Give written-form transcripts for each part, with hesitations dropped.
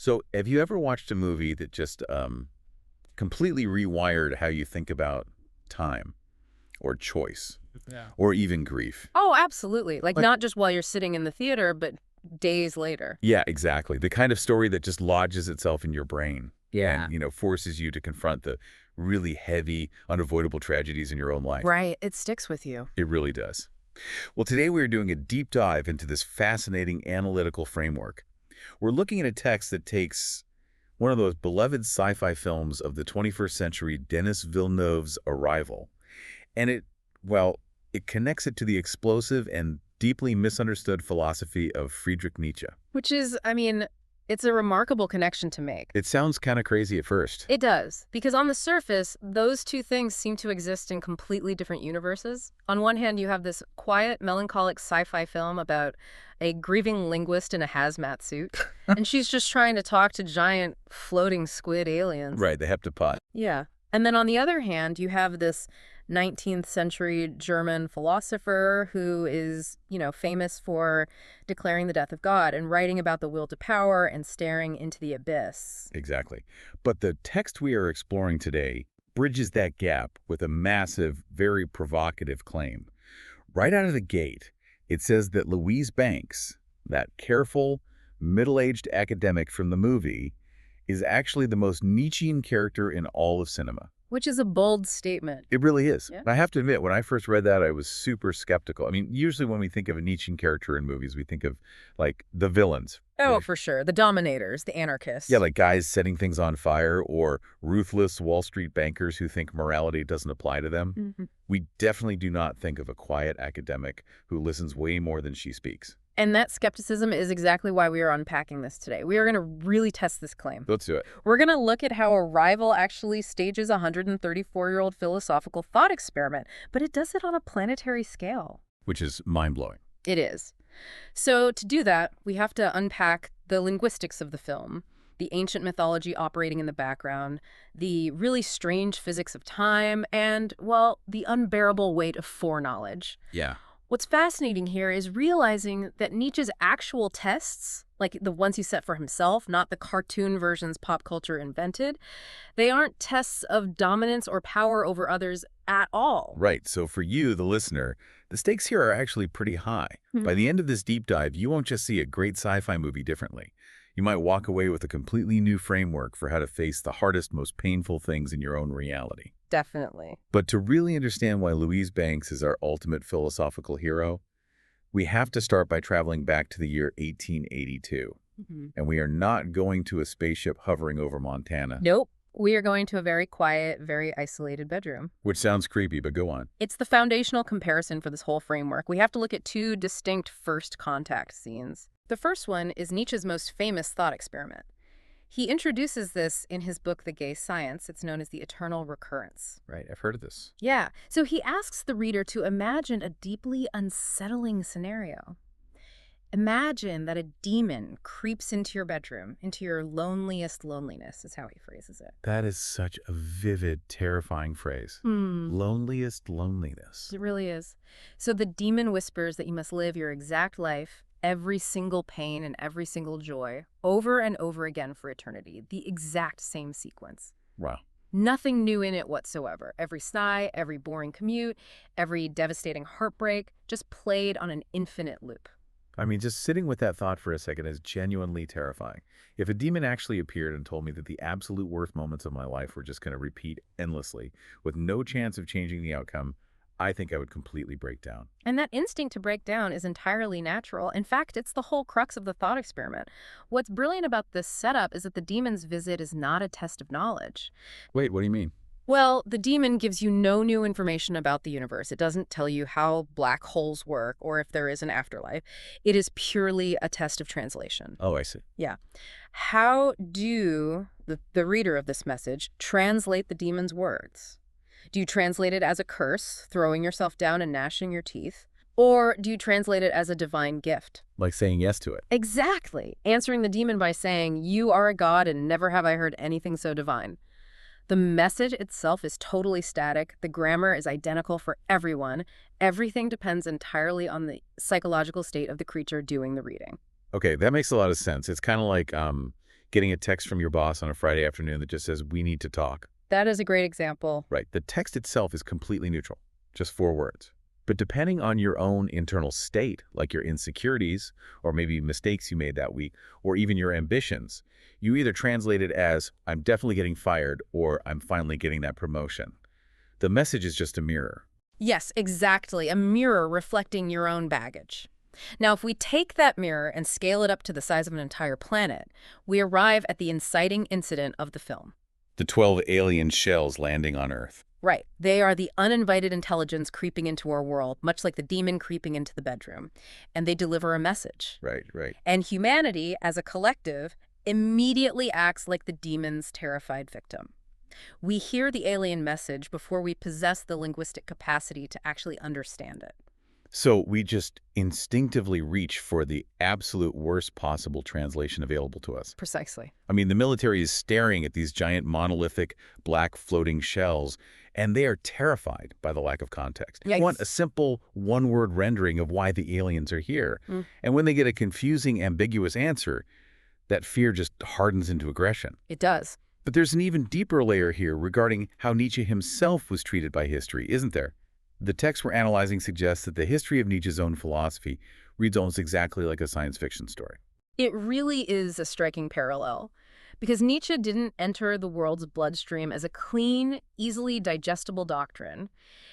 So have you ever watched a movie that just completely rewired how you think about time or choice Yeah. or even grief? Oh, absolutely. Like, Like, not just while you're sitting in the theater, but days later. yeah, exactly. The kind of story that just lodges itself in your brain Yeah. and, forces you to confront the really heavy, unavoidable tragedies in your own life. Right. It sticks with you. It really does. Well, today we're doing a deep dive into this fascinating analytical framework. We're looking at a text that takes one of those beloved sci-fi films of the 21st century, Denis Villeneuve's Arrival, and it connects it to the explosive and deeply misunderstood philosophy of Friedrich Nietzsche. Which is, I mean, it's a remarkable connection to make. It sounds kind of crazy at first. It does, because on the surface, those two things seem to exist in completely different universes. On one hand, you have this quiet, melancholic sci-fi film about a grieving linguist in a hazmat suit, and she's just trying to talk to giant floating squid aliens. Right, the heptapod. Yeah. And then on the other hand, you have this 19th century German philosopher who is, famous for declaring the death of God and writing about the will to power and staring into the abyss. Exactly. But the text we are exploring today bridges that gap with a massive, very provocative claim. Right out of the gate, it says that Louise Banks, that careful, middle-aged academic from the movie, is actually the most Nietzschean character in all of cinema. Which is a bold statement. It really is. Yeah. I have to admit, when I first read that, I was super skeptical. I mean, usually when we think of a Nietzschean character in movies, we think of, like, the villains. Oh, Right? for sure. The dominators, the anarchists. Yeah, like guys setting things on fire or ruthless Wall Street bankers who think morality doesn't apply to them. Mm-hmm. We definitely do not think of a quiet academic who listens way more than she speaks. And that skepticism is exactly why we are unpacking this today. We are going to really test this claim. Let's do it. We're going to look at how Arrival actually stages a 134-year-old philosophical thought experiment, but it does it on a planetary scale. Which is mind-blowing. It is. So to do that, we have to unpack the linguistics of the film, the ancient mythology operating in the background, the really strange physics of time, and, well, the unbearable weight of foreknowledge. Yeah. What's fascinating here is realizing that Nietzsche's actual tests, like the ones he set for himself, not the cartoon versions pop culture invented, they aren't tests of dominance or power over others at all. Right. So for you, the listener, the stakes here are actually pretty high. By the end of this deep dive, you won't just see a great sci-fi movie differently. You might walk away with a completely new framework for how to face the hardest, most painful things in your own reality. Definitely. But to really understand why Louise Banks is our ultimate philosophical hero, we have to start by traveling back to the year 1882. And we are not going to a spaceship hovering over Montana. Nope. We are going to a very quiet, very isolated bedroom. Which sounds creepy, but go on. It's the foundational comparison for this whole framework. We have to look at two distinct first contact scenes. The first one is Nietzsche's most famous thought experiment. He introduces this in his book, The Gay Science. It's known as the eternal recurrence. Right, I've heard of this. Yeah. So he asks the reader to imagine a deeply unsettling scenario. Imagine that a demon creeps into your bedroom, into your loneliest loneliness, is how he phrases it. That is such a vivid, terrifying phrase. Loneliest loneliness. It really is. So the demon whispers that you must live your exact life, every single pain and every single joy, over and over again for eternity. The exact same sequence. Wow. Nothing new in it whatsoever. Every sigh, every boring commute, every devastating heartbreak, just played on an infinite loop. I mean, just sitting with that thought for a second is genuinely terrifying. If a demon actually appeared and told me that the absolute worst moments of my life were just going to repeat endlessly with no chance of changing the outcome, I think I would completely break down. And that instinct to break down is entirely natural. In fact, it's the whole crux of the thought experiment. What's brilliant about this setup is that the demon's visit is not a test of knowledge. Wait, what do you mean? Well, the demon gives you no new information about the universe. It doesn't tell you how black holes work or if there is an afterlife. It is purely a test of translation. Oh, I see. Yeah. How do the reader of this message translate the demon's words? Do you translate it as a curse, throwing yourself down and gnashing your teeth? Or do you translate it as a divine gift? Like saying yes to it. Exactly. Answering the demon by saying, "You are a god and never have I heard anything so divine." The message itself is totally static. The grammar is identical for everyone. Everything depends entirely on the psychological state of the creature doing the reading. Okay, that makes a lot of sense. It's kind of like Getting a text from your boss on a Friday afternoon that just says, "We need to talk." That is a great example. Right. The text itself is completely neutral, just 4 words. But depending on your own internal state, like your insecurities, or maybe mistakes you made that week, or even your ambitions, you either translate it as, "I'm definitely getting fired," or "I'm finally getting that promotion." The message is just a mirror. Yes, exactly. A mirror reflecting your own baggage. Now, if we take that mirror and scale it up to the size of an entire planet, we arrive at the inciting incident of the film. The 12 alien shells landing on Earth. Right. They are the uninvited intelligence creeping into our world, much like the demon creeping into the bedroom. And they deliver a message. Right, right. And humanity, as a collective, immediately acts like the demon's terrified victim. We hear the alien message before we possess the linguistic capacity to actually understand it. So we just instinctively reach for the absolute worst possible translation available to us. Precisely. I mean, the military is staring at these giant monolithic black floating shells, and they are terrified by the lack of context. They Yikes. want a simple one-word rendering of why the aliens are here. And when they get a confusing, ambiguous answer, that fear just hardens into aggression. It does. But there's an even deeper layer here regarding how Nietzsche himself was treated by history, isn't there? The text we're analyzing suggests that the history of Nietzsche's own philosophy reads almost exactly like a science fiction story. It really is a striking parallel, because Nietzsche didn't enter the world's bloodstream as a clean, easily digestible doctrine.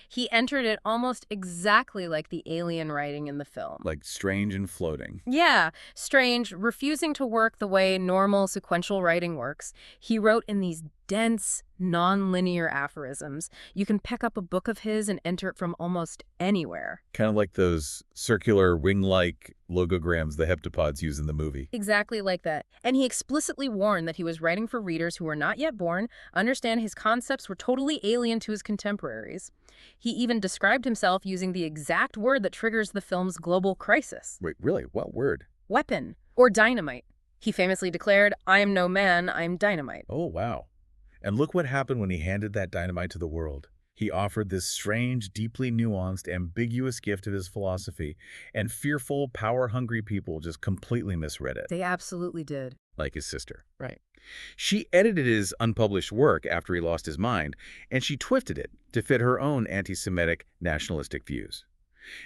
He entered it almost exactly like the alien writing in the film. Like strange and floating. Yeah, strange, refusing to work the way normal sequential writing works. He wrote in these dense, non-linear aphorisms. You can pick up a book of his and enter it from almost anywhere. Kind of like those circular wing-like logograms the heptapods use in the movie. Exactly like that. And he explicitly warned that he was writing for readers who were not yet born, understand his concepts were totally alien to his contemporaries. He even described himself using the exact word that triggers the film's global crisis. Wait, really? What word? Weapon, or dynamite. He famously declared, "I am no man, I am dynamite." Oh, wow. And look what happened when he handed that dynamite to the world. He offered this strange, deeply nuanced, ambiguous gift of his philosophy, and fearful, power-hungry people just completely misread it. They absolutely did. Like his sister. Right. She edited his unpublished work after he lost his mind, and she twisted it to fit her own anti-Semitic, nationalistic views.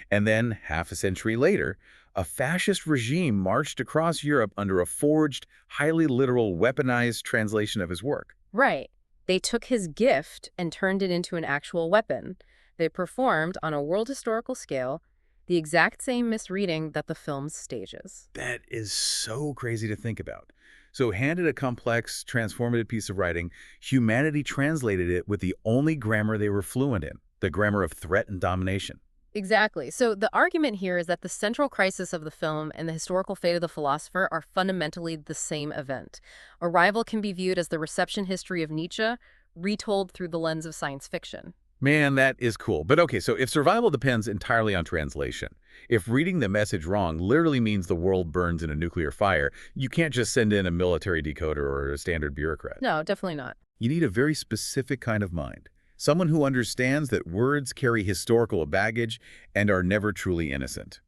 And then, half a century later, a fascist regime marched across Europe under a forged, highly literal, weaponized translation of his work. Right. They took his gift and turned it into an actual weapon. They performed, on a world historical scale, the exact same misreading that the film stages. That is so crazy to think about. So handed a complex, transformative piece of writing, humanity translated it with the only grammar they were fluent in, the grammar of threat and domination. Exactly. So the argument here is that the central crisis of the film and the historical fate of the philosopher are fundamentally the same event. Arrival can be viewed as the reception history of Nietzsche, retold through the lens of science fiction. Man, that is cool. But okay, so if survival depends entirely on translation, if reading the message wrong literally means the world burns in a nuclear fire, you can't just send in a military decoder or a standard bureaucrat. No, definitely not. You need a very specific kind of mind. Someone who understands that words carry historical baggage and are never truly innocent.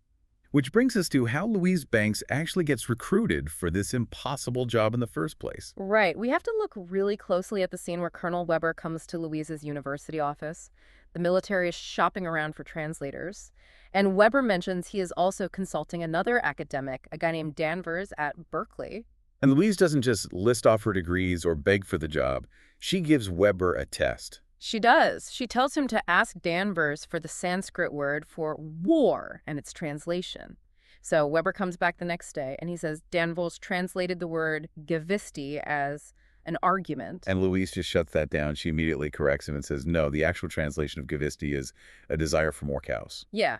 Which brings us to how Louise Banks actually gets recruited for this impossible job in the first place. Right. We have to look really closely at the scene where Colonel Weber comes to Louise's university office. The military is shopping around for translators. And Weber mentions he is also consulting another academic, a guy named Danvers at Berkeley. And Louise doesn't just list off her degrees or beg for the job. She gives Weber a test. She does. She tells him to ask Danvers for the Sanskrit word for war and its translation. So Weber comes back the next day and he says Danvers translated the word gavisti as an argument. And Louise just shuts that down. She immediately corrects him and says, no, the actual translation of gavisti is a desire for more cows. Yeah.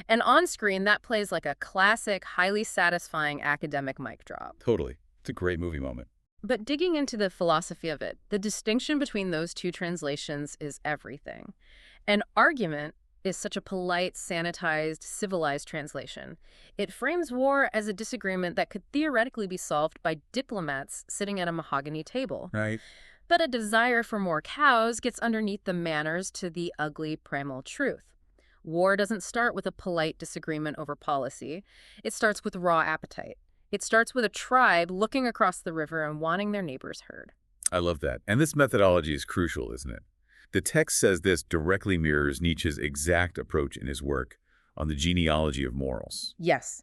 And on screen, that plays like a classic, highly satisfying academic mic drop. Totally. It's a great movie moment. But digging into the philosophy of it, the distinction between those two translations is everything. An argument is such a polite, sanitized, civilized translation. It frames war as a disagreement that could theoretically be solved by diplomats sitting at a mahogany table. Right. But a desire for more cows gets underneath the manners to the ugly, primal truth. War doesn't start with a polite disagreement over policy. It starts with raw appetite. It starts with a tribe looking across the river and wanting their neighbors heard. I love that. And this methodology is crucial, isn't it? The text says this directly mirrors Nietzsche's exact approach in his work on the genealogy of morals. Yes.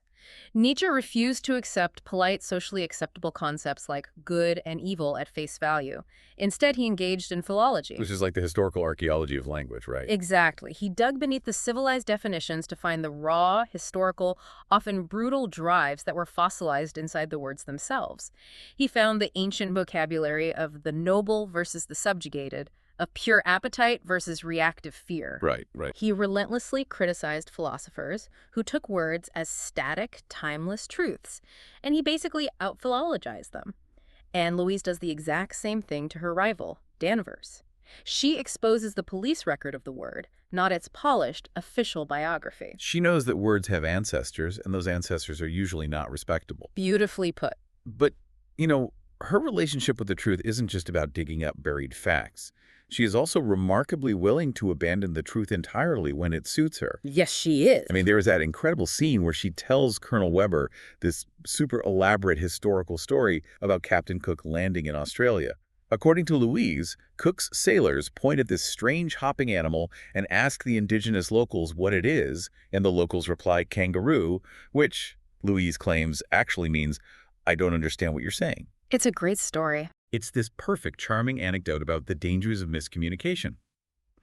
Nietzsche refused to accept polite, socially acceptable concepts like good and evil at face value. Instead, he engaged in philology. Which is like the historical archaeology of language, right? Exactly. He dug beneath the civilized definitions to find the raw, historical, often brutal drives that were fossilized inside the words themselves. He found the ancient vocabulary of the noble versus the subjugated, of pure appetite versus reactive fear. Right, right. He relentlessly criticized philosophers who took words as static, timeless truths, and he basically out-philologized them. And Louise does the exact same thing to her rival, Danvers. She exposes the police record of the word, not its polished, official biography. She knows that words have ancestors, and those ancestors are usually not respectable. Beautifully put. But, her relationship with the truth isn't just about digging up buried facts. She is also remarkably willing to abandon the truth entirely when it suits her. Yes, she is. I mean, there is that incredible scene where she tells Colonel Weber this super elaborate historical story about Captain Cook landing in Australia. According to Louise, Cook's sailors point at this strange hopping animal and ask the indigenous locals what it is, and the locals reply kangaroo, which, Louise claims, actually means, I don't understand what you're saying. It's a great story. It's this perfect, charming anecdote about the dangers of miscommunication.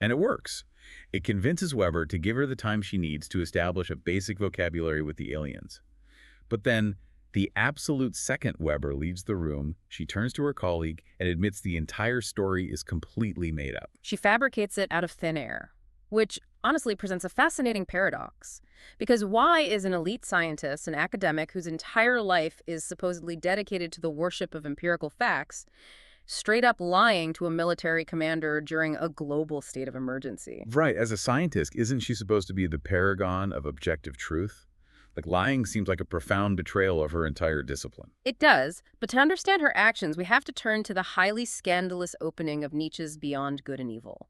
And it works. It convinces Weber to give her the time she needs to establish a basic vocabulary with the aliens. But then, the absolute second Weber leaves the room, she turns to her colleague and admits the entire story is completely made up. She fabricates it out of thin air, which honestly presents a fascinating paradox. Because why is an elite scientist, an academic whose entire life is supposedly dedicated to the worship of empirical facts, straight up lying to a military commander during a global state of emergency? Right, as a scientist, isn't she supposed to be the paragon of objective truth? Like, lying seems like a profound betrayal of her entire discipline. It does, but to understand her actions, we have to turn to the highly scandalous opening of Nietzsche's Beyond Good and Evil.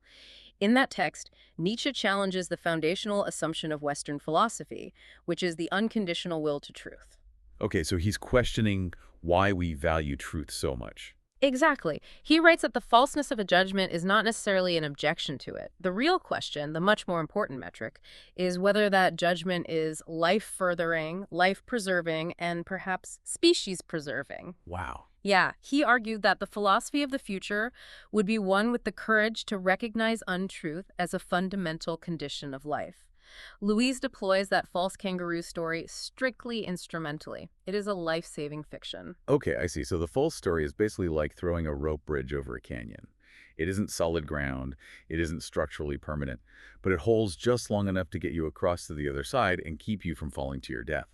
In that text, Nietzsche challenges the foundational assumption of Western philosophy, which is the unconditional will to truth. Okay, so he's questioning why we value truth so much. Exactly. He writes that the falseness of a judgment is not necessarily an objection to it. The real question, the much more important metric, is whether that judgment is life-furthering, life-preserving, and perhaps species-preserving. Wow. Yeah, he argued that the philosophy of the future would be one with the courage to recognize untruth as a fundamental condition of life. Louise deploys that false kangaroo story strictly instrumentally. It is a life-saving fiction. Okay, I see. So the false story is basically like throwing a rope bridge over a canyon. It isn't solid ground, it isn't structurally permanent, but it holds just long enough to get you across to the other side and keep you from falling to your death.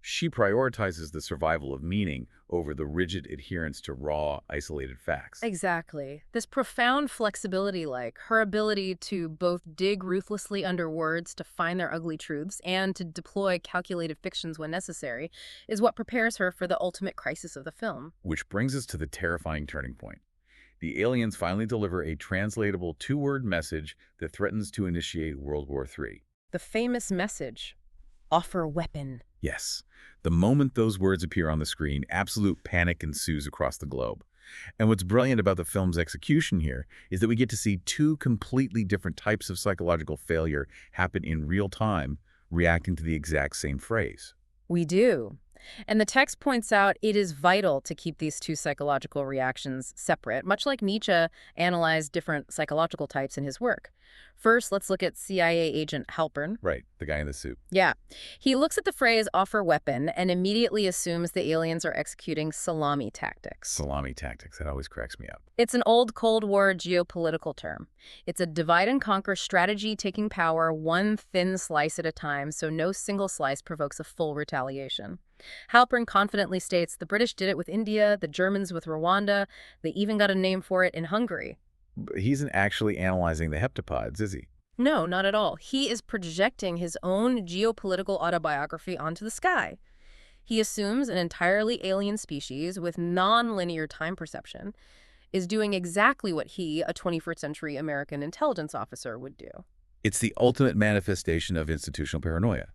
She prioritizes the survival of meaning over the rigid adherence to raw, isolated facts. Exactly. This profound flexibility, like her ability to both dig ruthlessly under words to find their ugly truths and to deploy calculated fictions when necessary, is what prepares her for the ultimate crisis of the film. Which brings us to the terrifying turning point. The aliens finally deliver a translatable two-word message that threatens to initiate World War III. The famous message, offer weapon. Yes. The moment those words appear on the screen, absolute panic ensues across the globe. And what's brilliant about the film's execution here is that we get to see two completely different types of psychological failure happen in real time, reacting to the exact same phrase. We do. And the text points out it is vital to keep these two psychological reactions separate, much like Nietzsche analyzed different psychological types in his work. First, let's look at CIA agent Halpern. Right, the guy in the suit. Yeah. He looks at the phrase offer weapon and immediately assumes the aliens are executing salami tactics. Salami tactics, that always cracks me up. It's an old Cold War geopolitical term. It's a divide-and-conquer strategy taking power one thin slice at a time so no single slice provokes a full retaliation. Halpern confidently states the British did it with India, the Germans with Rwanda, they even got a name for it in Hungary. But he isn't actually analyzing the heptapods, is he? No, not at all. He is projecting his own geopolitical autobiography onto the sky. He assumes an entirely alien species with non-linear time perception is doing exactly what he, a 21st century American intelligence officer, would do. It's the ultimate manifestation of institutional paranoia.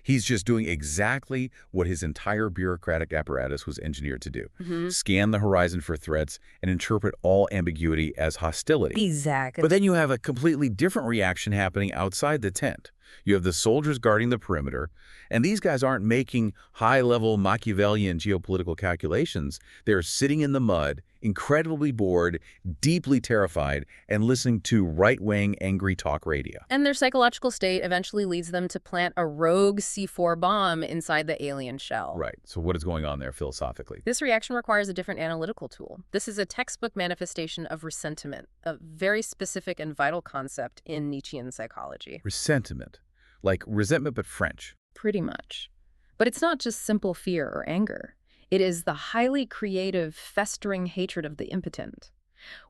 He's just doing exactly what his entire bureaucratic apparatus was engineered to do. Scan the horizon for threats and interpret all ambiguity as hostility. Exactly. But then you have a completely different reaction happening outside the tent. You have the soldiers guarding the perimeter, and these guys aren't making high-level Machiavellian geopolitical calculations. They're sitting in the mud, incredibly bored, deeply terrified, and listening to right-wing angry talk radio. And their psychological state eventually leads them to plant a rogue C4 bomb inside the alien shell. Right. So what is going on there philosophically? This reaction requires a different analytical tool. This is a textbook manifestation of ressentiment, a very specific and vital concept in Nietzschean psychology. Resentment. Like resentment but French. Pretty much. But it's not just simple fear or anger. It is the highly creative, festering hatred of the impotent.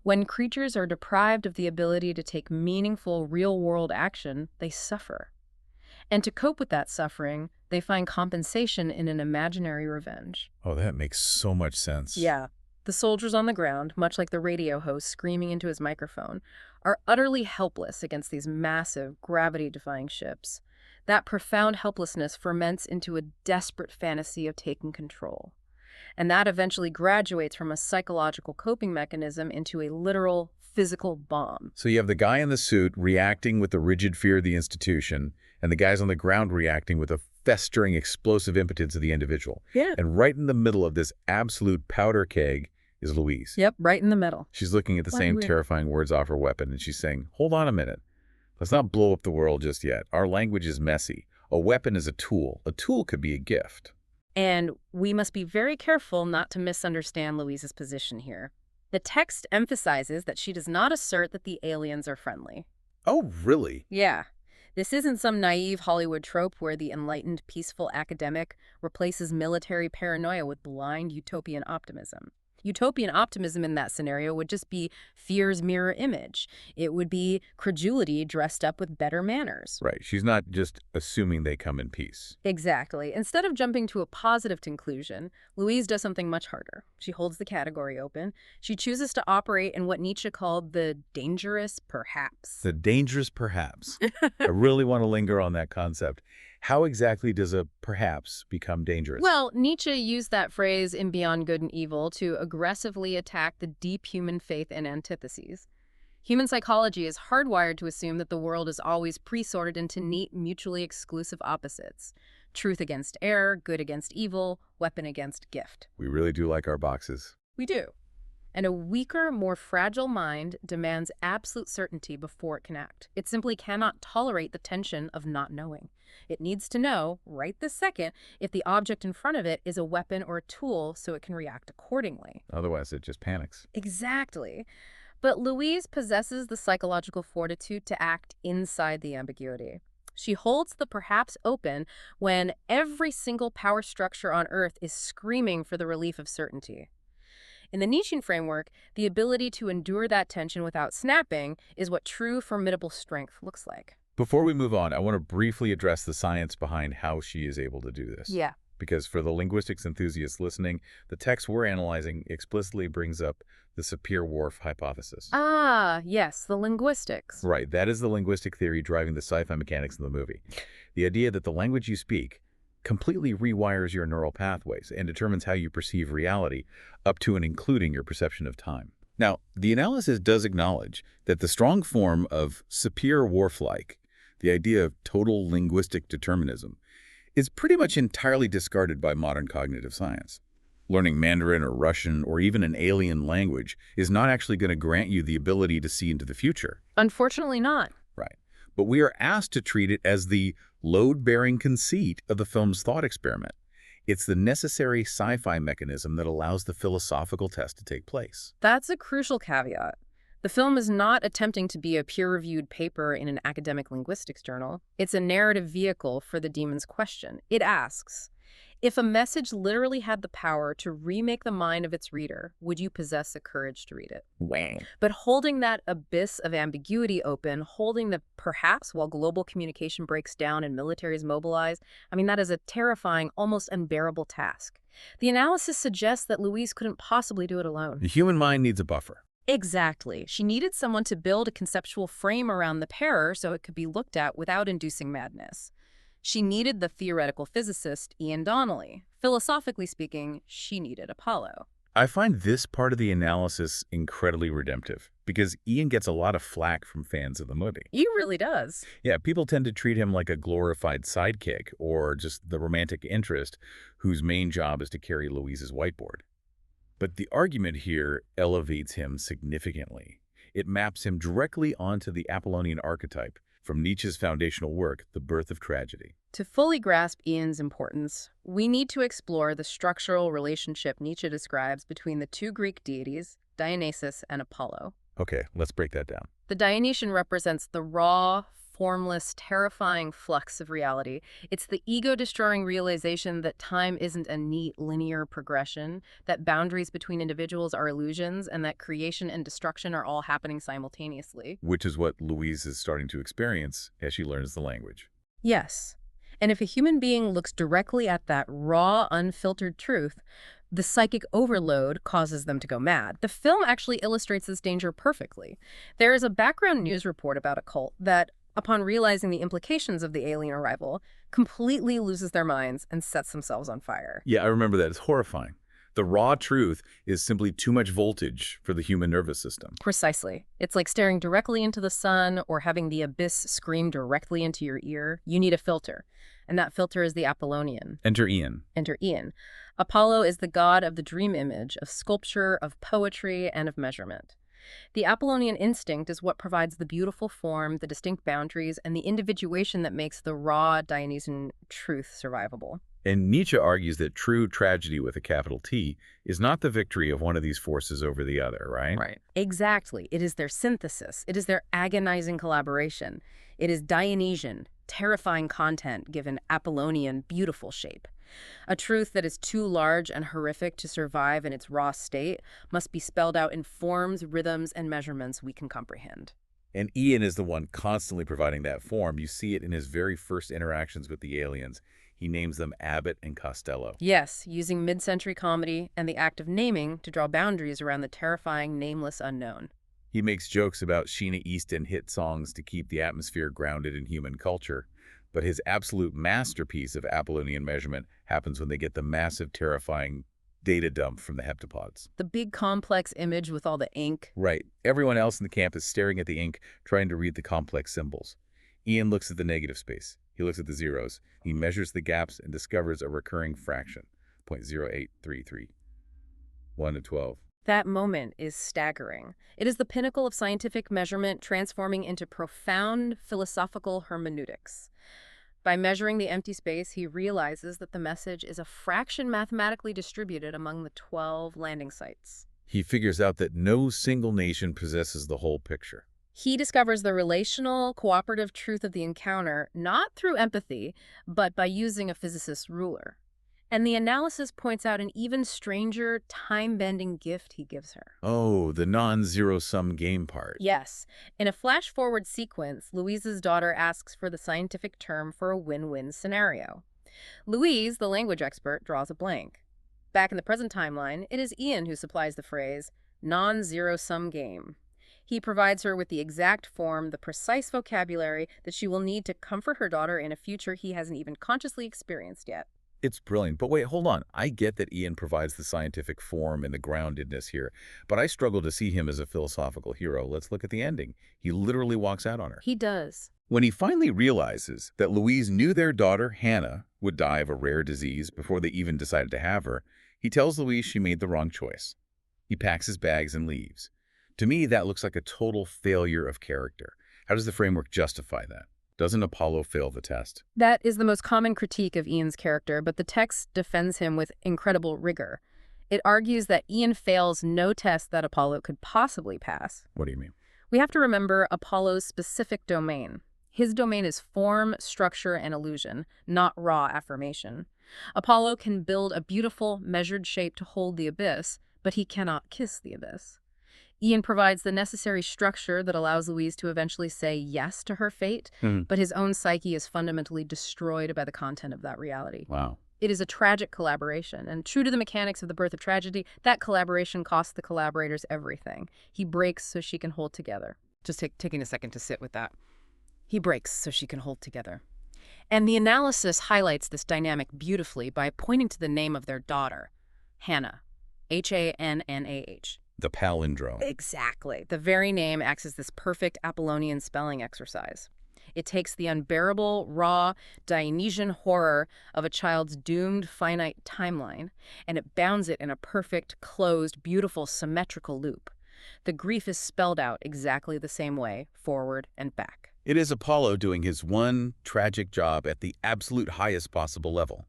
When creatures are deprived of the ability to take meaningful, real-world action, they suffer. And to cope with that suffering, they find compensation in an imaginary revenge. Oh, that makes so much sense. Yeah. The soldiers on the ground, much like the radio host screaming into his microphone, are utterly helpless against these massive, gravity-defying ships. That profound helplessness ferments into a desperate fantasy of taking control. And that eventually graduates from a psychological coping mechanism into a literal, physical bomb. So you have the guy in the suit reacting with the rigid fear of the institution, and the guys on the ground reacting with the festering, explosive impotence of the individual. Yeah. And right in the middle of this absolute powder keg is Louise. Yep, right in the middle. She's looking at the same terrifying words off her weapon, and she's saying, hold on a minute. Let's not blow up the world just yet. Our language is messy. A weapon is a tool. A tool could be a gift. And we must be very careful not to misunderstand Louise's position here. The text emphasizes that she does not assert that the aliens are friendly. Oh, really? Yeah. This isn't some naive Hollywood trope where the enlightened, peaceful academic replaces military paranoia with blind utopian optimism. Utopian optimism in that scenario would just be fear's mirror image. It would be credulity dressed up with better manners. Right. She's not just assuming they come in peace. Exactly. Instead of jumping to a positive conclusion, Louise does something much harder. She holds the category open. She chooses to operate in what Nietzsche called the dangerous perhaps. The dangerous perhaps. I really want to linger on that concept. How exactly does a perhaps become dangerous? Well, Nietzsche used that phrase in Beyond Good and Evil to aggressively attack the deep human faith and antitheses. Human psychology is hardwired to assume that the world is always pre-sorted into neat, mutually exclusive opposites. Truth against error, good against evil, weapon against gift. We really do like our boxes. We do. And a weaker, more fragile mind demands absolute certainty before it can act. It simply cannot tolerate the tension of not knowing. It needs to know, right this second, if the object in front of it is a weapon or a tool so it can react accordingly. Otherwise, it just panics. Exactly. But Louise possesses the psychological fortitude to act inside the ambiguity. She holds the perhaps open when every single power structure on Earth is screaming for the relief of certainty. In the Nietzschean framework, the ability to endure that tension without snapping is what true formidable strength looks like. Before we move on, I want to briefly address the science behind how she is able to do this. Yeah. Because for the linguistics enthusiasts listening, the text we're analyzing explicitly brings up the Sapir-Whorf hypothesis. Ah, yes, the linguistics. Right, that is the linguistic theory driving the sci-fi mechanics in the movie. The idea that the language you speak completely rewires your neural pathways and determines how you perceive reality, up to and including your perception of time. Now, the analysis does acknowledge that the strong form of Sapir-Whorf-like, the idea of total linguistic determinism, is pretty much entirely discarded by modern cognitive science. Learning Mandarin or Russian or even an alien language is not actually going to grant you the ability to see into the future. Unfortunately not. Right. But we are asked to treat it as the load-bearing conceit of the film's thought experiment. It's the necessary sci-fi mechanism that allows the philosophical test to take place. That's a crucial caveat. The film is not attempting to be a peer-reviewed paper in an academic linguistics journal. It's a narrative vehicle for the demon's question. It asks, if a message literally had the power to remake the mind of its reader, would you possess the courage to read it? Wow. But holding that abyss of ambiguity open, holding the perhaps while global communication breaks down and militaries mobilize, that is a terrifying, almost unbearable task. The analysis suggests that Louise couldn't possibly do it alone. The human mind needs a buffer. Exactly. She needed someone to build a conceptual frame around the perror so it could be looked at without inducing madness. She needed the theoretical physicist Ian Donnelly. Philosophically speaking, she needed Apollo. I find this part of the analysis incredibly redemptive because Ian gets a lot of flack from fans of the movie. He really does. Yeah, people tend to treat him like a glorified sidekick or just the romantic interest whose main job is to carry Louise's whiteboard. But the argument here elevates him significantly. It maps him directly onto the Apollonian archetype from Nietzsche's foundational work, The Birth of Tragedy. To fully grasp Ian's importance, we need to explore the structural relationship Nietzsche describes between the two Greek deities, Dionysus and Apollo. Okay, let's break that down. The Dionysian represents the raw, formless, terrifying flux of reality. It's the ego-destroying realization that time isn't a neat, linear progression, that boundaries between individuals are illusions, and that creation and destruction are all happening simultaneously. Which is what Louise is starting to experience as she learns the language. Yes. And if a human being looks directly at that raw, unfiltered truth, the psychic overload causes them to go mad. The film actually illustrates this danger perfectly. There is a background news report about a cult that, upon realizing the implications of the alien arrival, completely loses their minds and sets themselves on fire. Yeah, I remember that. It's horrifying. The raw truth is simply too much voltage for the human nervous system. Precisely. It's like staring directly into the sun or having the abyss scream directly into your ear. You need a filter. And that filter is the Apollonian. Enter Ian. Enter Ian. Apollo is the god of the dream image, of sculpture, of poetry, and of measurement. The Apollonian instinct is what provides the beautiful form, the distinct boundaries, and the individuation that makes the raw Dionysian truth survivable. And Nietzsche argues that true tragedy with a capital T is not the victory of one of these forces over the other, right? Right. Exactly. It is their synthesis. It is their agonizing collaboration. It is Dionysian, terrifying content given Apollonian, beautiful shape. A truth that is too large and horrific to survive in its raw state must be spelled out in forms, rhythms, and measurements we can comprehend. And Ian is the one constantly providing that form. You see it in his very first interactions with the aliens. He names them Abbott and Costello. Yes, using mid-century comedy and the act of naming to draw boundaries around the terrifying, nameless unknown. He makes jokes about Sheena Easton hit songs to keep the atmosphere grounded in human culture. But his absolute masterpiece of Apollonian measurement happens when they get the massive, terrifying data dump from the heptapods. The big complex image with all the ink. Right. Everyone else in the camp is staring at the ink, trying to read the complex symbols. Ian looks at the negative space. He looks at the zeros. He measures the gaps and discovers a recurring fraction, 0.0833, 1 to 12. That moment is staggering. It is the pinnacle of scientific measurement transforming into profound philosophical hermeneutics. By measuring the empty space, he realizes that the message is a fraction mathematically distributed among the 12 landing sites. He figures out that no single nation possesses the whole picture. He discovers the relational, cooperative truth of the encounter, not through empathy, but by using a physicist's ruler. And the analysis points out an even stranger, time-bending gift he gives her. Oh, the non-zero-sum game part. Yes. In a flash-forward sequence, Louise's daughter asks for the scientific term for a win-win scenario. Louise, the language expert, draws a blank. Back in the present timeline, it is Ian who supplies the phrase, non-zero-sum game. He provides her with the exact form, the precise vocabulary that she will need to comfort her daughter in a future he hasn't even consciously experienced yet. It's brilliant. But wait, hold on. I get that Ian provides the scientific form and the groundedness here, but I struggle to see him as a philosophical hero. Let's look at the ending. He literally walks out on her. He does. When he finally realizes that Louise knew their daughter, Hannah, would die of a rare disease before they even decided to have her, he tells Louise she made the wrong choice. He packs his bags and leaves. To me, that looks like a total failure of character. How does the framework justify that? Doesn't Apollo fail the test? That is the most common critique of Ian's character, but the text defends him with incredible rigor. It argues that Ian fails no test that Apollo could possibly pass. What do you mean? We have to remember Apollo's specific domain. His domain is form, structure, and illusion, not raw affirmation. Apollo can build a beautiful, measured shape to hold the abyss, but he cannot kiss the abyss. Ian provides the necessary structure that allows Louise to eventually say yes to her fate, but his own psyche is fundamentally destroyed by the content of that reality. Wow. It is a tragic collaboration, and true to the mechanics of the birth of tragedy, that collaboration costs the collaborators everything. He breaks so she can hold together. Just taking a second to sit with that. He breaks so she can hold together. And the analysis highlights this dynamic beautifully by pointing to the name of their daughter, Hannah, Hannah. The palindrome. Exactly. The very name acts as this perfect Apollonian spelling exercise. It takes the unbearable, raw, Dionysian horror of a child's doomed, finite timeline, and it bounds it in a perfect, closed, beautiful, symmetrical loop. The grief is spelled out exactly the same way, forward and back. It is Apollo doing his one tragic job at the absolute highest possible level.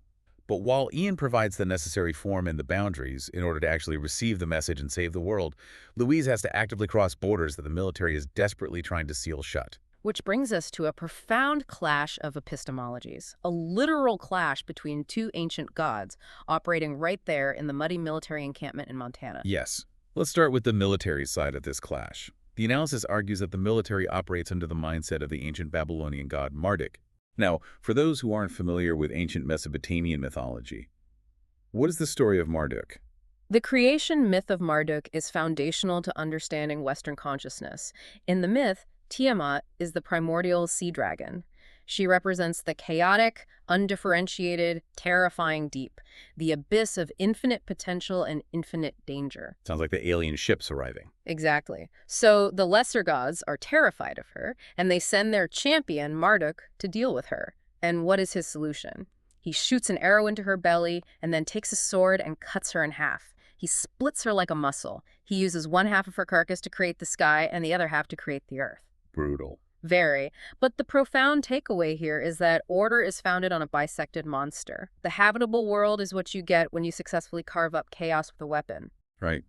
But while Ian provides the necessary form and the boundaries in order to actually receive the message and save the world, Louise has to actively cross borders that the military is desperately trying to seal shut. Which brings us to a profound clash of epistemologies, a literal clash between two ancient gods operating right there in the muddy military encampment in Montana. Yes. Let's start with the military side of this clash. The analysis argues that the military operates under the mindset of the ancient Babylonian god Marduk. Now, for those who aren't familiar with ancient Mesopotamian mythology, what is the story of Marduk? The creation myth of Marduk is foundational to understanding Western consciousness. In the myth, Tiamat is the primordial sea dragon. She represents the chaotic, undifferentiated, terrifying deep, the abyss of infinite potential and infinite danger. Sounds like the alien ships arriving. Exactly. So the lesser gods are terrified of her, and they send their champion, Marduk, to deal with her. And what is his solution? He shoots an arrow into her belly and then takes a sword and cuts her in half. He splits her like a muscle. He uses one half of her carcass to create the sky and the other half to create the earth. Brutal. Very. But the profound takeaway here is that order is founded on a bisected monster. The habitable world is what you get when you successfully carve up chaos with a weapon. Right.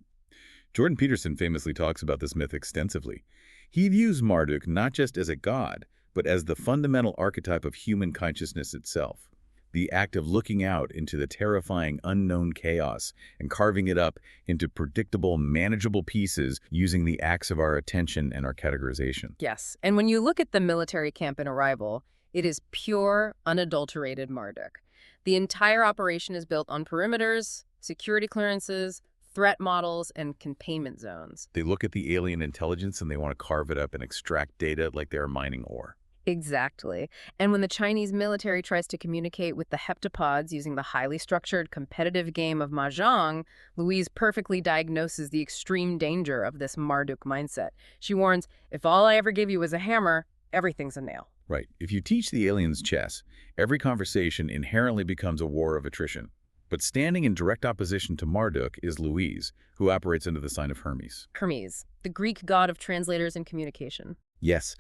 Jordan Peterson famously talks about this myth extensively. He views Marduk not just as a god, but as the fundamental archetype of human consciousness itself. The act of looking out into the terrifying unknown chaos and carving it up into predictable, manageable pieces using the axe of our attention and our categorization. Yes, and when you look at the military camp in Arrival, it is pure, unadulterated Marduk. The entire operation is built on perimeters, security clearances, threat models, and containment zones. They look at the alien intelligence and they want to carve it up and extract data like they are mining ore. Exactly. And when the Chinese military tries to communicate with the heptapods using the highly structured competitive game of Mahjong, Louise perfectly diagnoses the extreme danger of this Marduk mindset. She warns, if all I ever give you is a hammer, everything's a nail. Right. If you teach the aliens chess, every conversation inherently becomes a war of attrition. But standing in direct opposition to Marduk is Louise, who operates under the sign of Hermes. Hermes, the Greek god of translators and communication. Yes,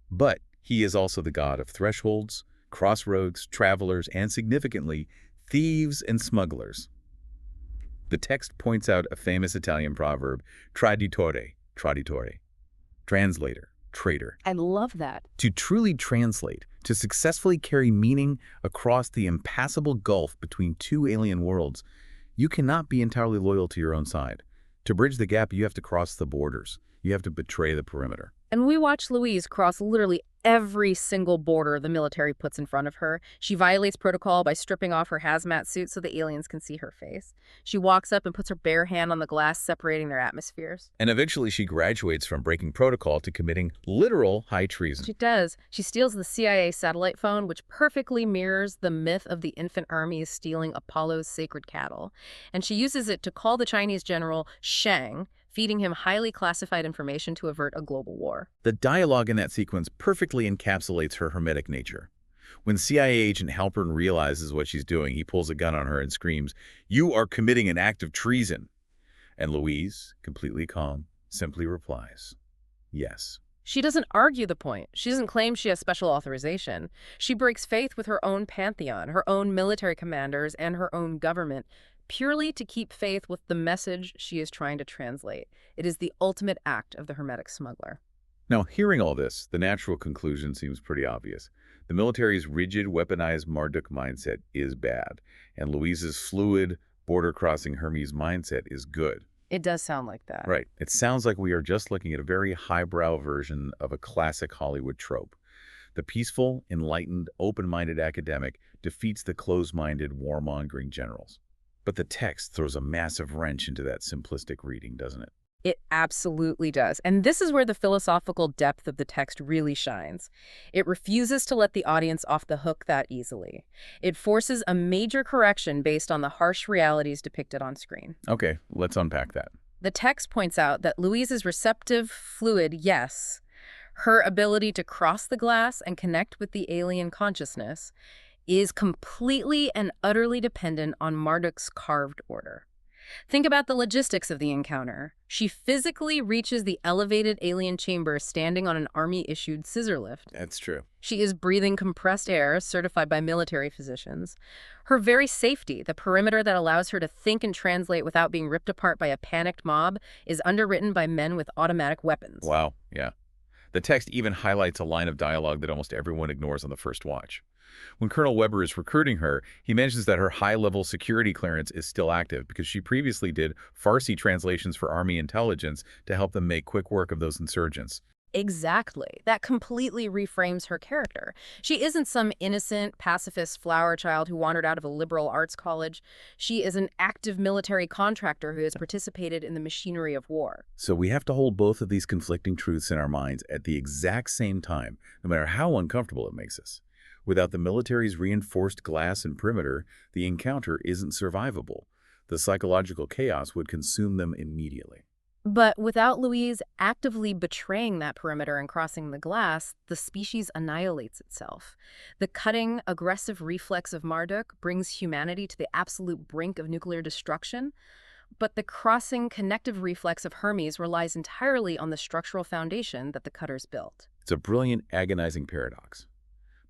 but he is also the god of thresholds, crossroads, travelers, and significantly, thieves and smugglers. The text points out a famous Italian proverb, traditore, translator, traitor. I love that. To truly translate, to successfully carry meaning across the impassable gulf between two alien worlds, you cannot be entirely loyal to your own side. To bridge the gap, you have to cross the borders. You have to betray the perimeter. And we watch Louise cross literally every single border the military puts in front of her. She violates protocol by stripping off her hazmat suit so the aliens can see her face. She walks up and puts her bare hand on the glass separating their atmospheres. And eventually she graduates from breaking protocol to committing literal high treason. She does. She steals the CIA satellite phone, which perfectly mirrors the myth of the infant armies stealing Apollo's sacred cattle. And she uses it to call the Chinese general Shang, feeding him highly classified information to avert a global war. The dialogue in that sequence perfectly encapsulates her hermetic nature. When CIA agent Halpern realizes what she's doing, he pulls a gun on her and screams, "You are committing an act of treason." And Louise, completely calm, simply replies, "Yes." She doesn't argue the point. She doesn't claim she has special authorization. She breaks faith with her own pantheon, her own military commanders, and her own government, purely to keep faith with the message she is trying to translate. It is the ultimate act of the Hermetic smuggler. Now, hearing all this, the natural conclusion seems pretty obvious. The military's rigid, weaponized Marduk mindset is bad, and Louise's fluid, border-crossing Hermes mindset is good. It does sound like that. Right. It sounds like we are just looking at a very highbrow version of a classic Hollywood trope. The peaceful, enlightened, open-minded academic defeats the closed-minded, warmongering generals. But the text throws a massive wrench into that simplistic reading, doesn't it? It absolutely does. And this is where the philosophical depth of the text really shines. It refuses to let the audience off the hook that easily. It forces a major correction based on the harsh realities depicted on screen. Okay, let's unpack that. The text points out that Louise's receptive, fluid yes, her ability to cross the glass and connect with the alien consciousness, is completely and utterly dependent on Marduk's carved order. Think about the logistics of the encounter. She physically reaches the elevated alien chamber standing on an army-issued scissor lift. That's true. She is breathing compressed air certified by military physicians. Her very safety, the perimeter that allows her to think and translate without being ripped apart by a panicked mob, is underwritten by men with automatic weapons. Wow, yeah. The text even highlights a line of dialogue that almost everyone ignores on the first watch. When Colonel Weber is recruiting her, he mentions that her high-level security clearance is still active because she previously did Farsi translations for Army intelligence to help them make quick work of those insurgents. Exactly. That completely reframes her character. She isn't some innocent, pacifist flower child who wandered out of a liberal arts college. She is an active military contractor who has participated in the machinery of war. So we have to hold both of these conflicting truths in our minds at the exact same time, no matter how uncomfortable it makes us. Without the military's reinforced glass and perimeter, the encounter isn't survivable. The psychological chaos would consume them immediately. But without Louise actively betraying that perimeter and crossing the glass, the species annihilates itself. The cutting, aggressive reflex of Marduk brings humanity to the absolute brink of nuclear destruction, but the crossing, connective reflex of Hermes relies entirely on the structural foundation that the cutters built. It's a brilliant, agonizing paradox.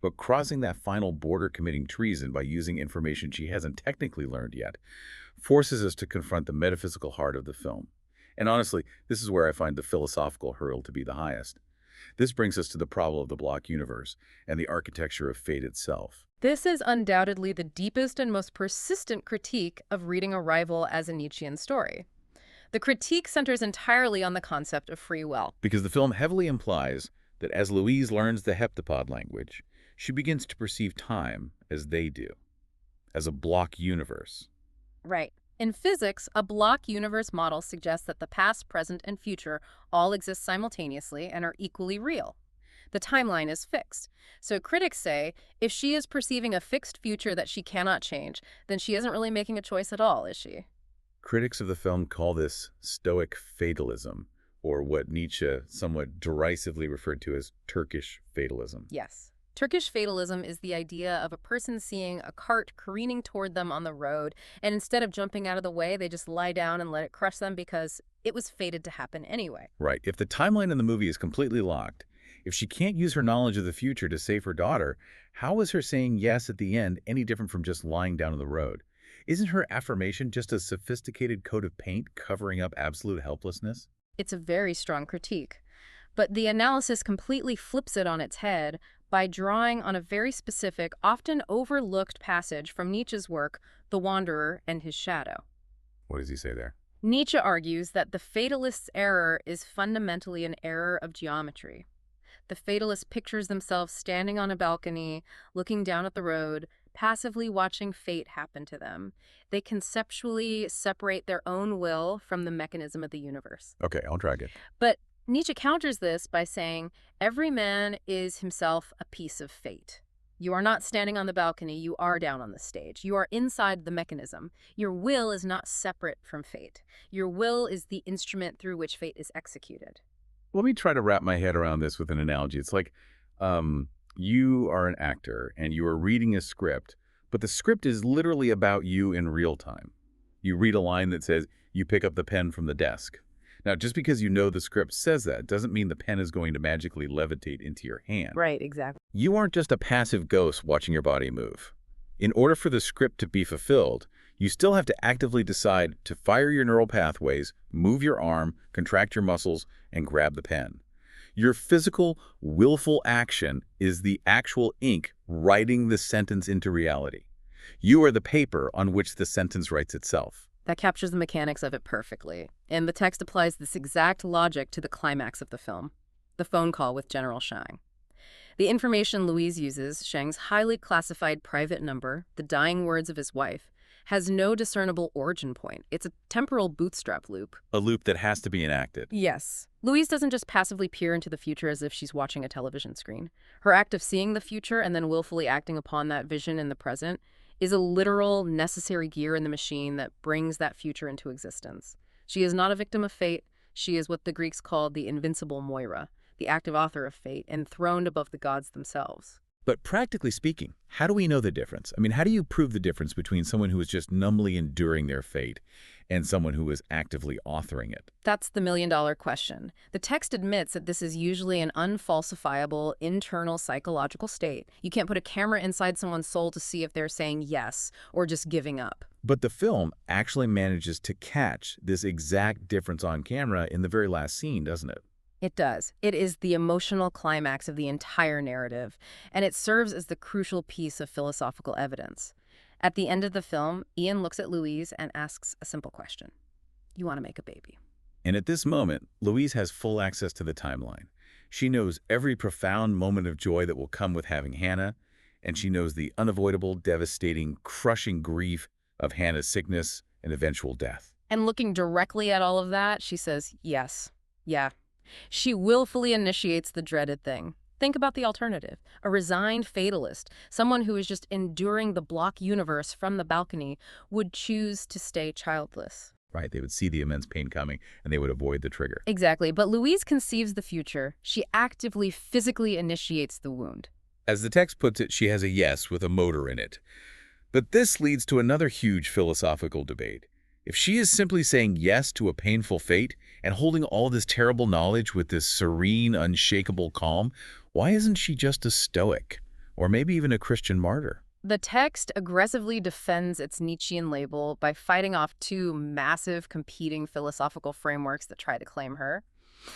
But crossing that final border committing treason by using information she hasn't technically learned yet forces us to confront the metaphysical heart of the film. And honestly, this is where I find the philosophical hurdle to be the highest. This brings us to the problem of the block universe and the architecture of fate itself. This is undoubtedly the deepest and most persistent critique of reading Arrival as a Nietzschean story. The critique centers entirely on the concept of free will. Because the film heavily implies that as Louise learns the heptapod language, she begins to perceive time as they do, as a block universe. Right. In physics, a block universe model suggests that the past, present, and future all exist simultaneously and are equally real. The timeline is fixed. So critics say, if she is perceiving a fixed future that she cannot change, then she isn't really making a choice at all, is she? Critics of the film call this Stoic fatalism, or what Nietzsche somewhat derisively referred to as Turkish fatalism. Yes. Turkish fatalism is the idea of a person seeing a cart careening toward them on the road, and instead of jumping out of the way, they just lie down and let it crush them because it was fated to happen anyway. Right. If the timeline in the movie is completely locked, if she can't use her knowledge of the future to save her daughter, how is her saying yes at the end any different from just lying down on the road? Isn't her affirmation just a sophisticated coat of paint covering up absolute helplessness? It's a very strong critique. But the analysis completely flips it on its head by drawing on a very specific, often overlooked passage from Nietzsche's work, The Wanderer and His Shadow. What does he say there? Nietzsche argues that the fatalist's error is fundamentally an error of geometry. The fatalist pictures themselves standing on a balcony, looking down at the road, passively watching fate happen to them. They conceptually separate their own will from the mechanism of the universe. Okay, I'll drag it. But Nietzsche counters this by saying, every man is himself a piece of fate. You are not standing on the balcony, you are down on the stage. You are inside the mechanism. Your will is not separate from fate. Your will is the instrument through which fate is executed. Let me try to wrap my head around this with an analogy. It's like you are an actor and you are reading a script, but the script is literally about you in real time. You read a line that says, you pick up the pen from the desk. Now, just because you know the script says that doesn't mean the pen is going to magically levitate into your hand. Right, exactly. You aren't just a passive ghost watching your body move. In order for the script to be fulfilled, you still have to actively decide to fire your neural pathways, move your arm, contract your muscles, and grab the pen. Your physical, willful action is the actual ink writing the sentence into reality. You are the paper on which the sentence writes itself. That captures the mechanics of it perfectly. And the text applies this exact logic to the climax of the film, the phone call with General Shang. The information Louise uses, Shang's highly classified private number, the dying words of his wife, has no discernible origin point. It's a temporal bootstrap loop. A loop that has to be enacted. Yes. Louise doesn't just passively peer into the future as if she's watching a television screen. Her act of seeing the future and then willfully acting upon that vision in the present is a literal, necessary gear in the machine that brings that future into existence. She is not a victim of fate. She is what the Greeks called the invincible Moira, the active author of fate, enthroned above the gods themselves. But practically speaking, how do we know the difference? I mean, how do you prove the difference between someone who is just numbly enduring their fate and someone who is actively authoring it? That's the million-dollar question. The text admits that this is usually an unfalsifiable, internal psychological state. You can't put a camera inside someone's soul to see if they're saying yes or just giving up. But the film actually manages to catch this exact difference on camera in the very last scene, doesn't it? It does. It is the emotional climax of the entire narrative, and it serves as the crucial piece of philosophical evidence. At the end of the film, Ian looks at Louise and asks a simple question. You want to make a baby? And at this moment, Louise has full access to the timeline. She knows every profound moment of joy that will come with having Hannah, and she knows the unavoidable, devastating, crushing grief of Hannah's sickness and eventual death. And looking directly at all of that, she says, yes, yeah. She willfully initiates the dreaded thing. Think about the alternative. A resigned fatalist, someone who is just enduring the block universe from the balcony, would choose to stay childless. Right, they would see the immense pain coming, and they would avoid the trigger. Exactly, but Louise conceives the future. She actively, physically initiates the wound. As the text puts it, she has a yes with a motor in it. But this leads to another huge philosophical debate. If she is simply saying yes to a painful fate and holding all this terrible knowledge with this serene, unshakable calm, why isn't she just a Stoic? Or maybe even a Christian martyr? The text aggressively defends its Nietzschean label by fighting off two massive competing philosophical frameworks that try to claim her.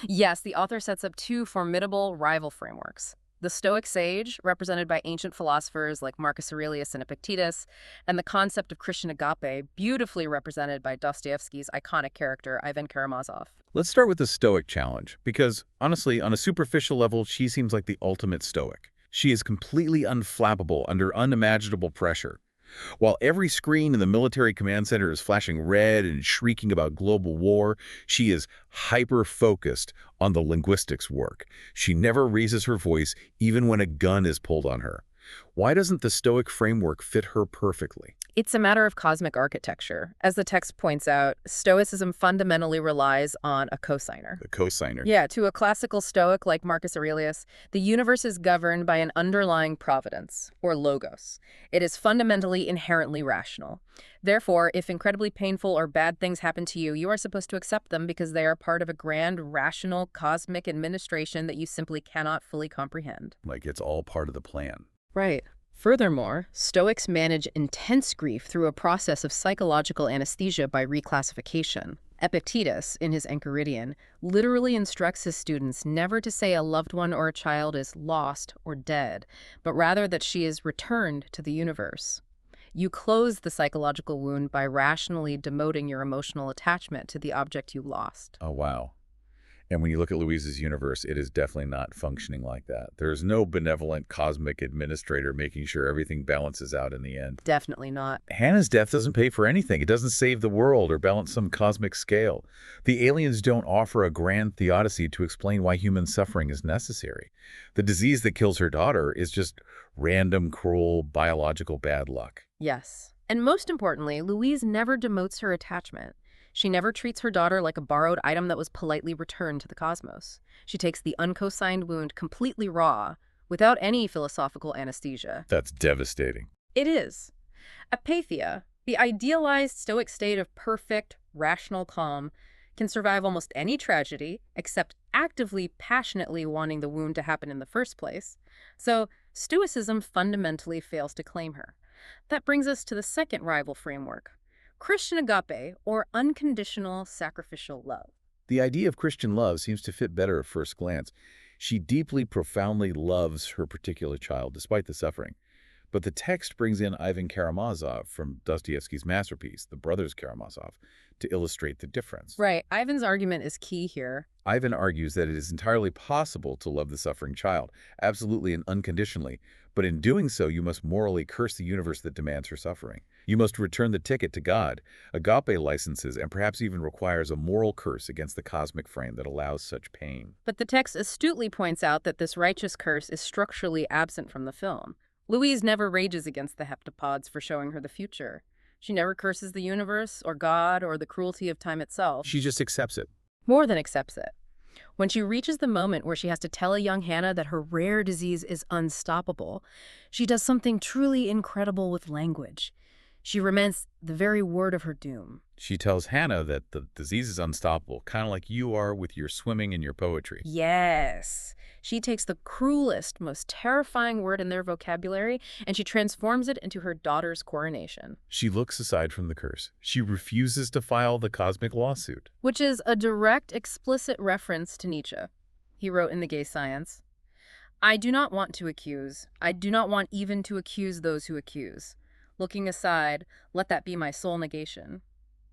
Yes, the author sets up two formidable rival frameworks. The Stoic sage, represented by ancient philosophers like Marcus Aurelius and Epictetus, and the concept of Christian agape, beautifully represented by Dostoevsky's iconic character, Ivan Karamazov. Let's start with the Stoic challenge, because, honestly, on a superficial level, she seems like the ultimate Stoic. She is completely unflappable under unimaginable pressure. While every screen in the military command center is flashing red and shrieking about global war, she is hyper-focused on the linguistics work. She never raises her voice even when a gun is pulled on her. Why doesn't the Stoic framework fit her perfectly? It's a matter of cosmic architecture. As the text points out, Stoicism fundamentally relies on a cosigner. The cosigner. Yeah, to a classical Stoic like Marcus Aurelius, the universe is governed by an underlying providence, or logos. It is fundamentally inherently rational. Therefore, if incredibly painful or bad things happen to you, you are supposed to accept them because they are part of a grand, rational, cosmic administration that you simply cannot fully comprehend. Like it's all part of the plan. Right. Furthermore, Stoics manage intense grief through a process of psychological anesthesia by reclassification. Epictetus, in his Enchiridion, literally instructs his students never to say a loved one or a child is lost or dead, but rather that she is returned to the universe. You close the psychological wound by rationally demoting your emotional attachment to the object you lost. Oh, wow. And when you look at Louise's universe, it is definitely not functioning like that. There's no benevolent cosmic administrator making sure everything balances out in the end. Definitely not. Hannah's death doesn't pay for anything. It doesn't save the world or balance some cosmic scale. The aliens don't offer a grand theodicy to explain why human suffering is necessary. The disease that kills her daughter is just random, cruel, biological bad luck. Yes. And most importantly, Louise never demotes her attachment. She never treats her daughter like a borrowed item that was politely returned to the cosmos. She takes the uncosigned wound completely raw, without any philosophical anesthesia. That's devastating. It is. Apatheia, the idealized Stoic state of perfect, rational calm, can survive almost any tragedy, except actively, passionately wanting the wound to happen in the first place. So, Stoicism fundamentally fails to claim her. That brings us to the second rival framework, Christian agape, or unconditional sacrificial love. The idea of Christian love seems to fit better at first glance. She deeply, profoundly loves her particular child, despite the suffering. But the text brings in Ivan Karamazov from Dostoevsky's masterpiece, The Brothers Karamazov, to illustrate the difference. Right. Ivan's argument is key here. Ivan argues that it is entirely possible to love the suffering child, absolutely and unconditionally, but in doing so you must morally curse the universe that demands her suffering. You must return the ticket to God. Agape licenses and perhaps even requires a moral curse against the cosmic frame that allows such pain. But the text astutely points out that this righteous curse is structurally absent from the film. Louise never rages against the heptapods for showing her the future. She never curses the universe or God or the cruelty of time itself. She just accepts it. More than accepts it. When she reaches the moment where she has to tell a young Hannah that her rare disease is unstoppable, she does something truly incredible with language. She laments the very word of her doom. She tells Hannah that the disease is unstoppable, kind of like you are with your swimming and your poetry. Yes. She takes the cruelest, most terrifying word in their vocabulary, and she transforms it into her daughter's coronation. She looks aside from the curse. She refuses to file the cosmic lawsuit. Which is a direct, explicit reference to Nietzsche. He wrote in The Gay Science, "I do not want to accuse. I do not want even to accuse those who accuse. Looking aside, let that be my sole negation."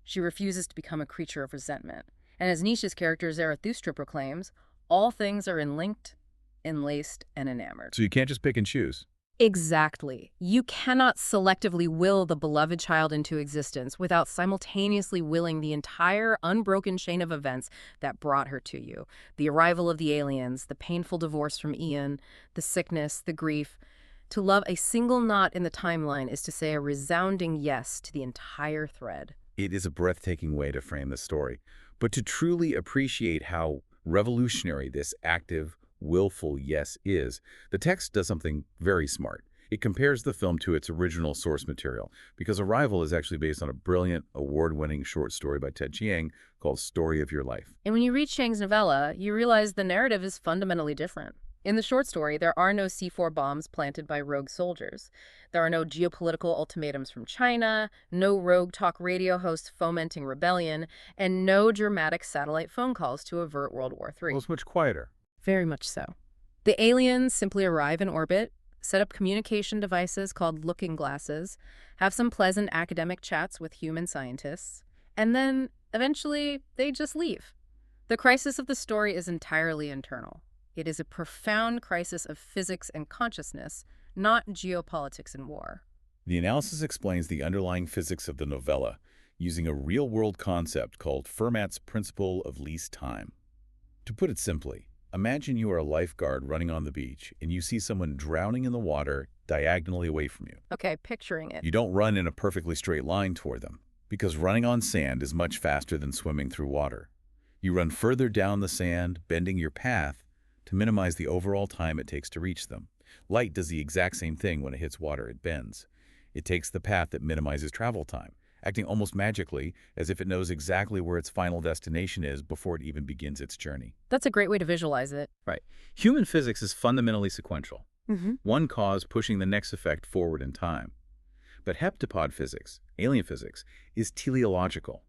She refuses to become a creature of resentment. And as Nietzsche's character Zarathustra proclaims, all things are enlinked, enlaced, and enamored. So you can't just pick and choose. Exactly. You cannot selectively will the beloved child into existence without simultaneously willing the entire unbroken chain of events that brought her to you. The arrival of the aliens, the painful divorce from Ian, the sickness, the grief. To love a single knot in the timeline is to say a resounding yes to the entire thread. It is a breathtaking way to frame the story. But to truly appreciate how revolutionary this active, willful yes is, the text does something very smart. It compares the film to its original source material, because Arrival is actually based on a brilliant, award-winning short story by Ted Chiang called Story of Your Life. And when you read Chiang's novella, you realize the narrative is fundamentally different. In the short story, there are no C-4 bombs planted by rogue soldiers. There are no geopolitical ultimatums from China, no rogue talk radio hosts fomenting rebellion, and no dramatic satellite phone calls to avert World War III. Well, it's much quieter. Very much so. The aliens simply arrive in orbit, set up communication devices called looking glasses, have some pleasant academic chats with human scientists, and then, eventually, they just leave. The crisis of the story is entirely internal. It is a profound crisis of physics and consciousness, not geopolitics and war. The analysis explains the underlying physics of the novella using a real-world concept called Fermat's principle of least time. To put it simply, imagine you are a lifeguard running on the beach and you see someone drowning in the water diagonally away from you. Okay, picturing it. You don't run in a perfectly straight line toward them, because running on sand is much faster than swimming through water. You run further down the sand, bending your path to minimize the overall time it takes to reach them. Light does the exact same thing when it hits water. It bends. It takes the path that minimizes travel time, acting almost magically as if it knows exactly where its final destination is before it even begins its journey. That's a great way to visualize it. Right. Human physics is fundamentally sequential. Mm-hmm. One cause pushing the next effect forward in time. But heptapod physics, alien physics, is teleological.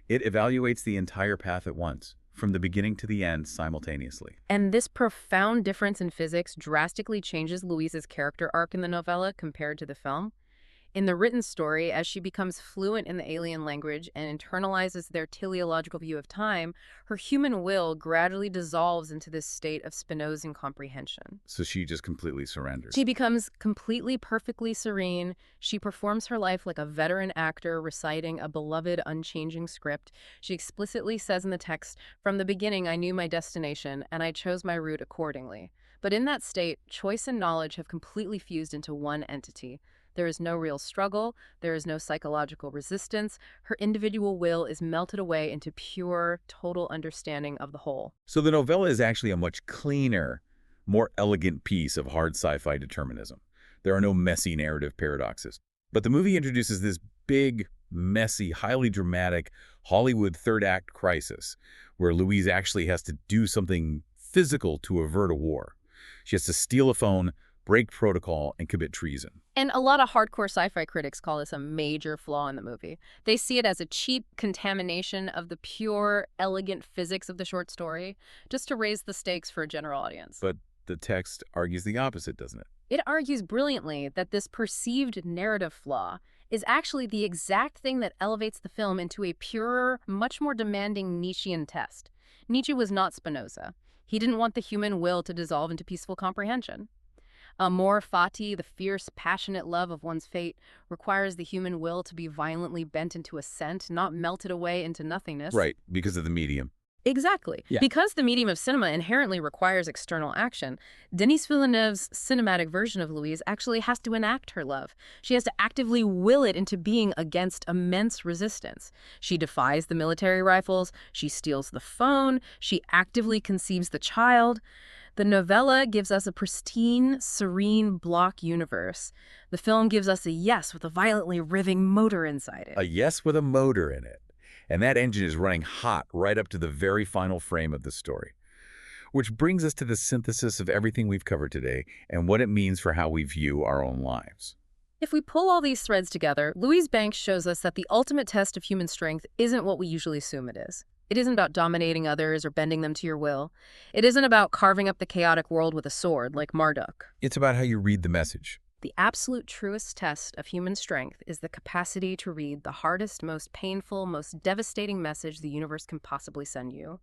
It evaluates the entire path at once, from the beginning to the end simultaneously. And this profound difference in physics drastically changes Louise's character arc in the novella compared to the film. In the written story, as she becomes fluent in the alien language and internalizes their teleological view of time, her human will gradually dissolves into this state of Spinozan comprehension. So she just completely surrenders. She becomes completely, perfectly serene. She performs her life like a veteran actor reciting a beloved, unchanging script. She explicitly says in the text, "From the beginning, I knew my destination, and I chose my route accordingly." But in that state, choice and knowledge have completely fused into one entity. There is no real struggle. There is no psychological resistance. Her individual will is melted away into pure, total understanding of the whole. So the novella is actually a much cleaner, more elegant piece of hard sci-fi determinism. There are no messy narrative paradoxes. But the movie introduces this big, messy, highly dramatic Hollywood third-act crisis where Louise actually has to do something physical to avert a war. She has to steal a phone, break protocol, and commit treason. And a lot of hardcore sci-fi critics call this a major flaw in the movie. They see it as a cheap contamination of the pure, elegant physics of the short story, just to raise the stakes for a general audience. But the text argues the opposite, doesn't it? It argues brilliantly that this perceived narrative flaw is actually the exact thing that elevates the film into a purer, much more demanding Nietzschean test. Nietzsche was not Spinoza. He didn't want the human will to dissolve into peaceful comprehension. Amor fati, the fierce, passionate love of one's fate, requires the human will to be violently bent into assent, not melted away into nothingness. Right, because of the medium. Exactly. Yeah. Because the medium of cinema inherently requires external action, Denis Villeneuve's cinematic version of Louise actually has to enact her love. She has to actively will it into being against immense resistance. She defies the military rifles, she steals the phone, she actively conceives the child. The novella gives us a pristine, serene block universe. The film gives us a yes with a violently riving motor inside it. A yes with a motor in it. And that engine is running hot right up to the very final frame of the story. Which brings us to the synthesis of everything we've covered today and what it means for how we view our own lives. If we pull all these threads together, Louise Banks shows us that the ultimate test of human strength isn't what we usually assume it is. It isn't about dominating others or bending them to your will. It isn't about carving up the chaotic world with a sword like Marduk. It's about how you read the message. The absolute truest test of human strength is the capacity to read the hardest, most painful, most devastating message the universe can possibly send you,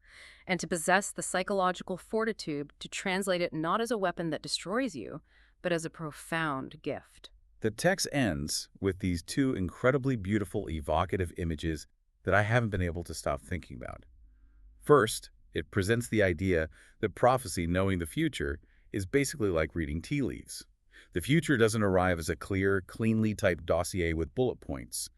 and to possess the psychological fortitude to translate it not as a weapon that destroys you, but as a profound gift. The text ends with these two incredibly beautiful, evocative images that I haven't been able to stop thinking about. First, it presents the idea that prophecy, knowing the future, is basically like reading tea leaves. The future doesn't arrive as a clear, cleanly typed dossier with bullet points.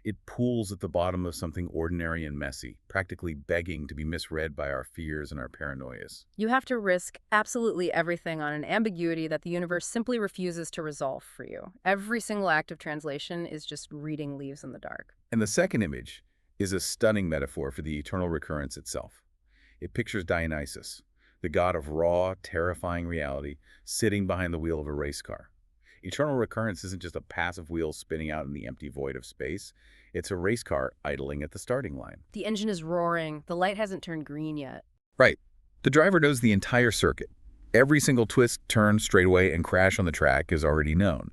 It pools at the bottom of something ordinary and messy, practically begging to be misread by our fears and our paranoias. You have to risk absolutely everything on an ambiguity that the universe simply refuses to resolve for you. Every single act of translation is just reading leaves in the dark. And the second image is a stunning metaphor for the eternal recurrence itself. It pictures Dionysus, the god of raw, terrifying reality, sitting behind the wheel of a race car. Eternal recurrence isn't just a passive wheel spinning out in the empty void of space. It's a race car idling at the starting line. The engine is roaring. The light hasn't turned green yet. Right. The driver knows the entire circuit. Every single twist, turn, straightaway, and crash on the track is already known.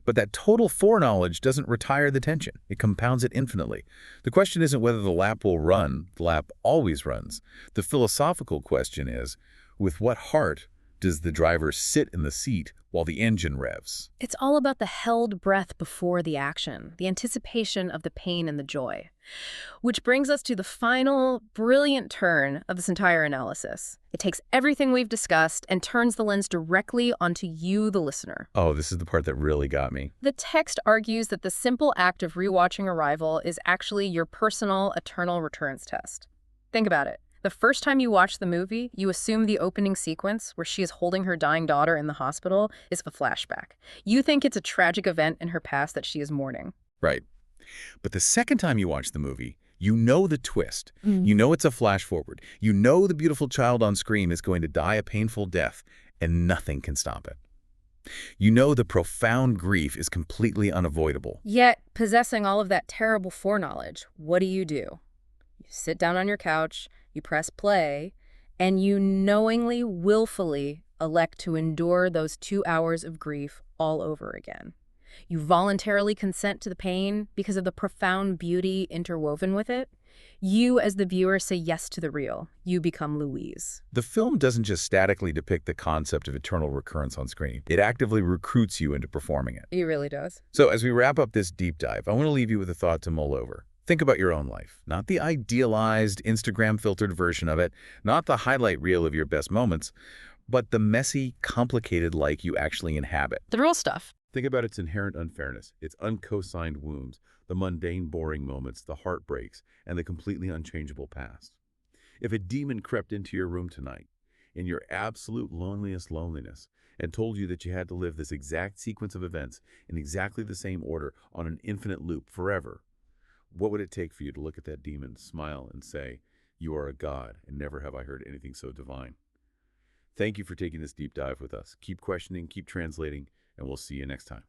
But that total foreknowledge doesn't retire the tension. It compounds it infinitely. The question isn't whether the lap will run. The lap always runs. The philosophical question is, with what heart does the driver sit in the seat while the engine revs? It's all about the held breath before the action, the anticipation of the pain and the joy. Which brings us to the final, brilliant turn of this entire analysis. It takes everything we've discussed and turns the lens directly onto you, the listener. Oh, this is the part that really got me. The text argues that the simple act of rewatching Arrival is actually your personal eternal recurrence test. Think about it. The first time you watch the movie, you assume the opening sequence, where she is holding her dying daughter in the hospital, is a flashback. You think it's a tragic event in her past that she is mourning. Right. But the second time you watch the movie, you know the twist. You know it's a flash forward. You know the beautiful child on screen is going to die a painful death, and nothing can stop it. You know the profound grief is completely unavoidable. Yet, possessing all of that terrible foreknowledge, what do? You sit down on your couch, you press play, and you knowingly, willfully elect to endure those 2 hours of grief all over again. You voluntarily consent to the pain because of the profound beauty interwoven with it. You, as the viewer, say yes to the real. You become Louise. The film doesn't just statically depict the concept of eternal recurrence on screen. It actively recruits you into performing it. It really does. So as we wrap up this deep dive, I want to leave you with a thought to mull over. Think about your own life, not the idealized, Instagram-filtered version of it, not the highlight reel of your best moments, but the messy, complicated life you actually inhabit. The real stuff. Think about its inherent unfairness, its uncosigned wounds, the mundane, boring moments, the heartbreaks, and the completely unchangeable past. If a demon crept into your room tonight, in your absolute loneliness, and told you that you had to live this exact sequence of events in exactly the same order on an infinite loop forever, what would it take for you to look at that demon, smile, and say, "You are a god, and never have I heard anything so divine"? Thank you for taking this deep dive with us. Keep questioning, keep translating, and we'll see you next time.